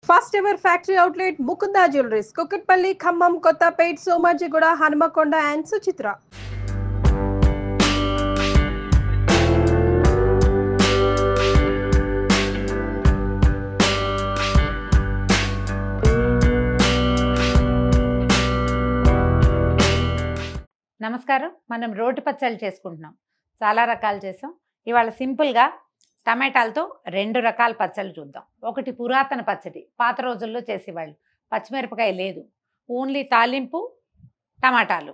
First ever factory outlet Mukunda Jewelries, Kukatpalli, Khammam, Kottapet, Somajigoda, Hanmakonda and Suchitra. నమస్కారం. మనం రోటి పచ్చళ్ళు చేసుకుంటున్నాం. చాలా రకాలు చేసాం. ఇవాళ సింపుల్గా టమాటాలతో 2 రకాల పచ్చళ్ళు చూద్దాం. ఒకటి పురాతన పచ్చడి, పాత రోజుల్లో చేసేవాళ్ళు. పచ్చిమిరపకాయ లేదు, ఓన్లీ తాలింపు టమాటాలు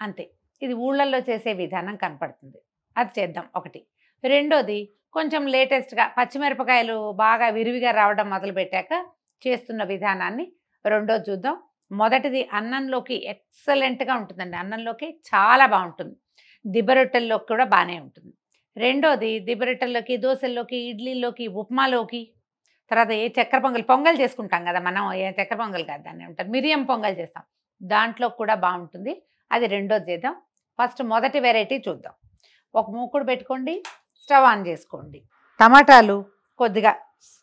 అంతే. ఇది ఊళ్ళల్లో చేసే విధానం కనపడుతుంది, అది చేద్దాం ఒకటి. రెండోది కొంచెం లేటెస్ట్గా పచ్చిమిరపకాయలు బాగా విరివిగా రావడం మొదలుపెట్టాక చేస్తున్న విధానాన్ని రెండోది చూద్దాం. మొదటిది అన్నంలోకి ఎక్సలెంట్గా ఉంటుందండి, అన్నంలోకి చాలా బాగుంటుంది, దిబ్బరొట్టెల్లోకి కూడా బాగానే ఉంటుంది. రెండోది దిబ్బరొట్టెల్లోకి, దోశల్లోకి, ఇడ్లీలోకి, ఉప్మాలోకి, తర్వాత ఏ చక్కెర పొంగల్ చేసుకుంటాం కదా మనం, ఏ చక్కెర పొంగల్ కాదు దాన్ని ఉంటారు, మిరియం పొంగల్ చేస్తాం, దాంట్లో కూడా బాగుంటుంది. అది రెండోది చేద్దాం. ఫస్ట్ మొదటి వెరైటీ చూద్దాం. ఒక మూకుడు పెట్టుకోండి, స్టవ్ ఆన్ చేసుకోండి. టమాటాలు కొద్దిగా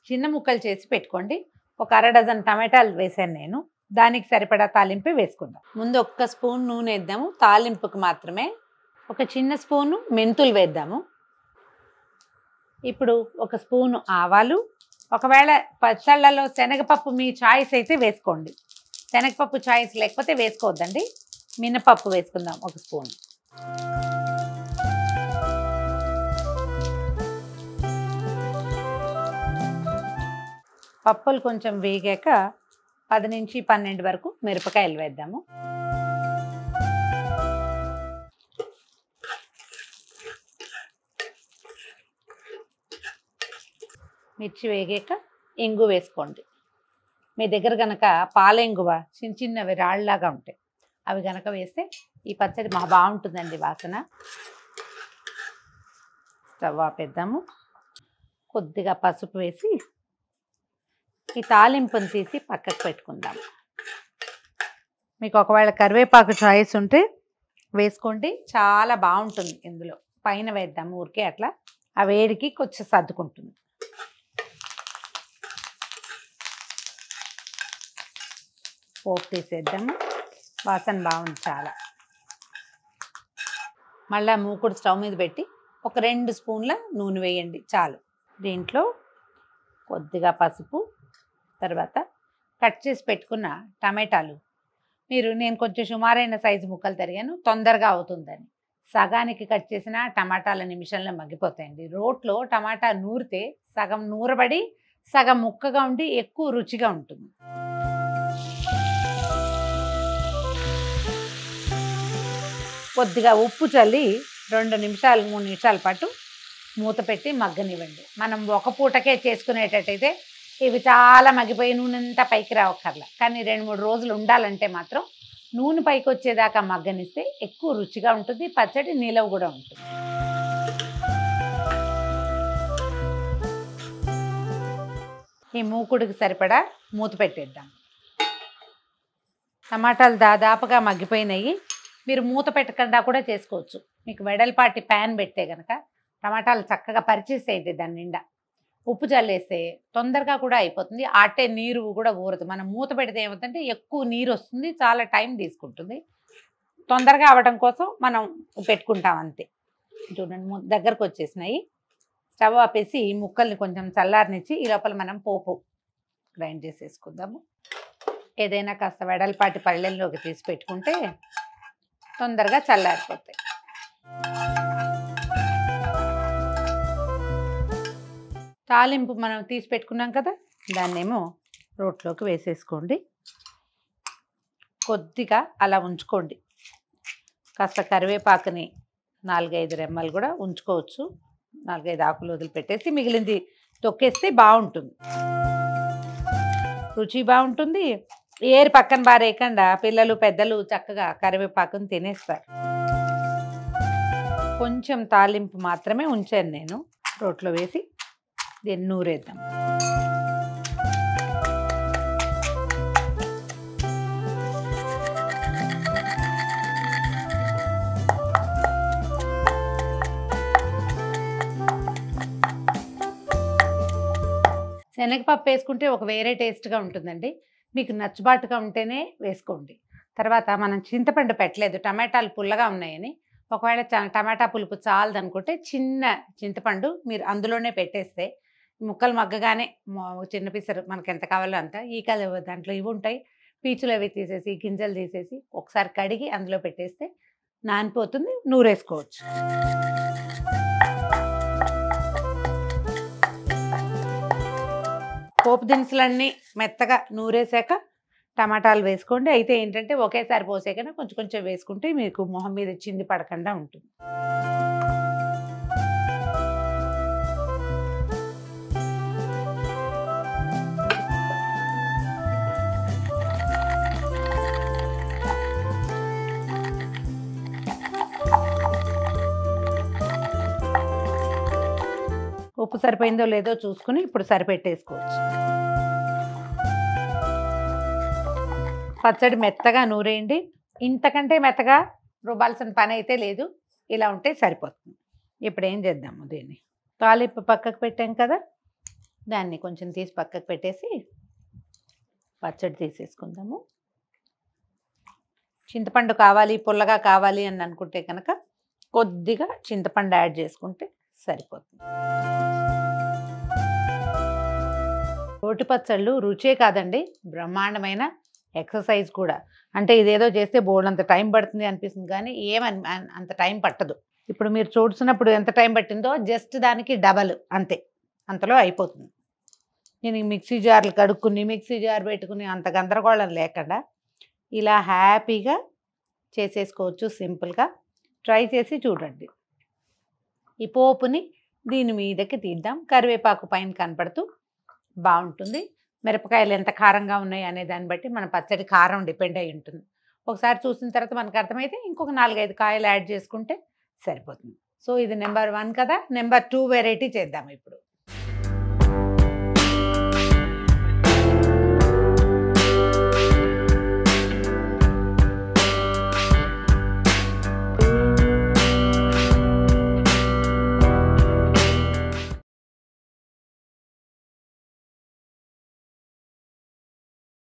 చిన్న ముక్కలు చేసి పెట్టుకోండి. ఒక 1/2 డజన్ టమాటాలు వేసాను నేను. దానికి సరిపడా తాలింపు వేసుకుందాం. ముందు 1 స్పూన్ నూనె వేద్దాము తాలింపుకి మాత్రమే. ఒక చిన్న స్పూను మెంతులు వేద్దాము. ఇప్పుడు 1 స్పూను ఆవాలు. ఒకవేళ పచ్చళ్ళలో శనగపప్పు మీ చాయిస్ అయితే వేసుకోండి, శనగపప్పు చాయిస్ లేకపోతే వేసుకోవద్దండి. మినపప్పు వేసుకుందాం 1 స్పూన్. పప్పులు కొంచెం వేగాక 10 నుంచి 12 వరకు మిరపకాయలు వేద్దాము. మిర్చి వేగాక ఇంగు వేసుకోండి. మీ దగ్గర కనుక పాలెంగువ చిన్న చిన్నవి రాళ్ళలాగా ఉంటాయి, అవి కనుక వేస్తే ఈ పచ్చడి బాగుంటుందండి వాసన. స్టవ్ ఆపేద్దాము. కొద్దిగా పసుపు వేసి ఈ తాలింపుని తీసి పక్కకు పెట్టుకుందాం. మీకు ఒకవేళ కరివేపాకు చాయిస్ ఉంటే వేసుకోండి, చాలా బాగుంటుంది. ఇందులో పైన వేద్దాము ఊరికే అట్లా, ఆ వేడికి కొంచెం సర్దుకుంటుంది. పోపు తీసేద్దాము, వాసన బాగుంది చాలా. మళ్ళీ మూకుడు స్టవ్ మీద పెట్టి ఒక 2 స్పూన్ల నూనె వేయండి చాలు. దీంట్లో కొద్దిగా పసుపు, తర్వాత కట్ చేసి పెట్టుకున్న టమాటాలు. నేను కొంచెం సుమారైన సైజు ముక్కలు తరిగాను, తొందరగా అవుతుందని. సగానికి కట్ చేసిన టమాటాల నిమిషంలో మగ్గిపోతాయండి. రోట్లో టమాటా నూరితే సగం నూరబడి సగం ముక్కగా ఉండి ఎక్కువ రుచిగా ఉంటుంది. కొద్దిగా ఉప్పు చల్లి 2 నిమిషాలు 3 నిమిషాల పాటు మూత పెట్టి మగ్గనివ్వండి. మనం ఒక పూటకే చేసుకునేటట్టయితే ఇవి చాలా మగ్గిపోయి నూనె అంతా పైకి రావక్కర్లా. కానీ 2-3 రోజులు ఉండాలంటే మాత్రం నూనె పైకి వచ్చేదాకా మగ్గనిస్తే ఎక్కువ రుచిగా ఉంటుంది, పచ్చడి నిలవ కూడా ఉంటుంది. ఈ మూకుడికి సరిపడా మూత పెట్టేద్దాం. టమాటాలు దాదాపుగా మగ్గిపోయినాయి. మీరు మూత పెట్టకుండా కూడా చేసుకోవచ్చు. మీకు వెడల్పాటి ప్యాన్ పెడితే కనుక టమాటాలు చక్కగా పరిచేసేది, దాని నిండా ఉప్పు చల్లేస్తే తొందరగా కూడా అయిపోతుంది. ఆటే నీరు కూడా ఊరదు. మనం మూత పెడితే ఏమవుతుందంటే ఎక్కువ నీరు వస్తుంది, చాలా టైం తీసుకుంటుంది. తొందరగా అవ్వడం కోసం మనం పెట్టుకుంటాం అంతే. చూడండి దగ్గరకు వచ్చేసినాయి. స్టవ్ ఆపేసి ముక్కల్ని కొంచెం చల్లారనిచ్చి ఈ లోపల మనం పోపు గ్రైండ్ చేసేసుకుందాము. ఏదైనా కాస్త వెడల్పాటి పళ్ళెల్లోకి తీసి పెట్టుకుంటే తొందరగా చల్లారిపోతాయి. తాలింపు మనం తీసి పెట్టుకున్నాం కదా, దాన్నేమో రోట్లోకి వేసేసుకోండి. కొద్దిగా అలా ఉంచుకోండి. కాస్త కరివేపాకుని 4-5 రెమ్మలు కూడా ఉంచుకోవచ్చు. 4-5 ఆకులు వదిలిపెట్టేసి మిగిలింది తొక్కేస్తే బాగుంటుంది, రుచి బాగుంటుంది. ఏరు పక్కన బారేయకుండా పిల్లలు పెద్దలు చక్కగా కరివేపాకుని తినేస్తారు. కొంచెం తాలింపు మాత్రమే ఉంచాను నేను. రోట్లో వేసి దీన్ని నూరేద్దాం. శనగపప్పు వేసుకుంటే ఒక వేరే టేస్ట్గా ఉంటుందండి. మీకు నచ్చుబాటుగా ఉంటేనే వేసుకోండి. తర్వాత మనం చింతపండు పెట్టలేదు, టమాటాలు పుల్లగా ఉన్నాయని. ఒకవేళ టమాటా పులుపు చాలదనుకుంటే చిన్న చింతపండు మీరు అందులోనే పెట్టేస్తే ముక్కలు మగ్గగానే చిన్న పిసరు మనకి ఎంత కావాలో అంత దాంట్లో ఇవి ఉంటాయి, పీచులు అవి తీసేసి గింజలు తీసేసి ఒకసారి కడిగి అందులో పెట్టేస్తే నానిపోతుంది, నూరేసుకోవచ్చు. పోపు దినుసులన్నీ మెత్తగా నూరేసాక టమాటాలు వేసుకోండి. అయితే ఏంటంటే ఒకేసారి పోసేకన్నా కొంచెం కొంచెం వేసుకుంటే మీకు మొహం మీద చింది పడకుండా ఉంటుంది. ఉప్పు సరిపోయిందో లేదో చూసుకుని ఇప్పుడు సరిపెట్టేసుకోవచ్చు. పచ్చడి మెత్తగా నూరేయండి. ఇంతకంటే మెత్తగా రుబ్బాల్సిన పని అయితే లేదు, ఇలా ఉంటే సరిపోతుంది. ఇప్పుడు ఏం చేద్దాము, దీన్ని తాలింపు పక్కకు పెట్టాం కదా, దాన్ని కొంచెం తీసి పక్కకు పెట్టేసి పచ్చడి తీసేసుకుందాము. చింతపండు కావాలి, పుల్లగా కావాలి అని అనుకుంటే కనుక కొద్దిగా చింతపండు యాడ్ చేసుకుంటే సరిపోతుంది. రోటి పచ్చళ్ళు రుచే కాదండి, బ్రహ్మాండమైన ఎక్సర్సైజ్ కూడా. అంటే ఇదేదో చేస్తే బోల్డంత టైం పడుతుంది అనిపిస్తుంది, కానీ అంత టైం పట్టదు. ఇప్పుడు మీరు చూసినప్పుడు ఎంత టైం పట్టిందో జస్ట్ దానికి డబల్, అంతే, అంతలో అయిపోతుంది. నేను మిక్సీ జార్లు కడుక్కుని మిక్సీ జార్ పెట్టుకుని అంత గందరగోళం లేకుండా ఇలా హ్యాపీగా చేసేసుకోవచ్చు సింపుల్గా. ట్రై చేసి చూడండి. ఈ పోపుని దీని మీదకి తీద్దాం, కరివేపాకు పైన కనపడుతూ బాగుంటుంది. మిరపకాయలు ఎంత కారంగా ఉన్నాయి అనే దాన్ని బట్టి మన పచ్చడి కారం డిపెండ్ అయి ఉంటుంది. ఒకసారి చూసిన తర్వాత మనకు అర్థమైతే ఇంకొక 4-5 కాయలు యాడ్ చేసుకుంటే సరిపోతుంది. సో ఇది నెంబర్ 1 కదా. నెంబర్ 2 వెరైటీ చేద్దాం ఇప్పుడు.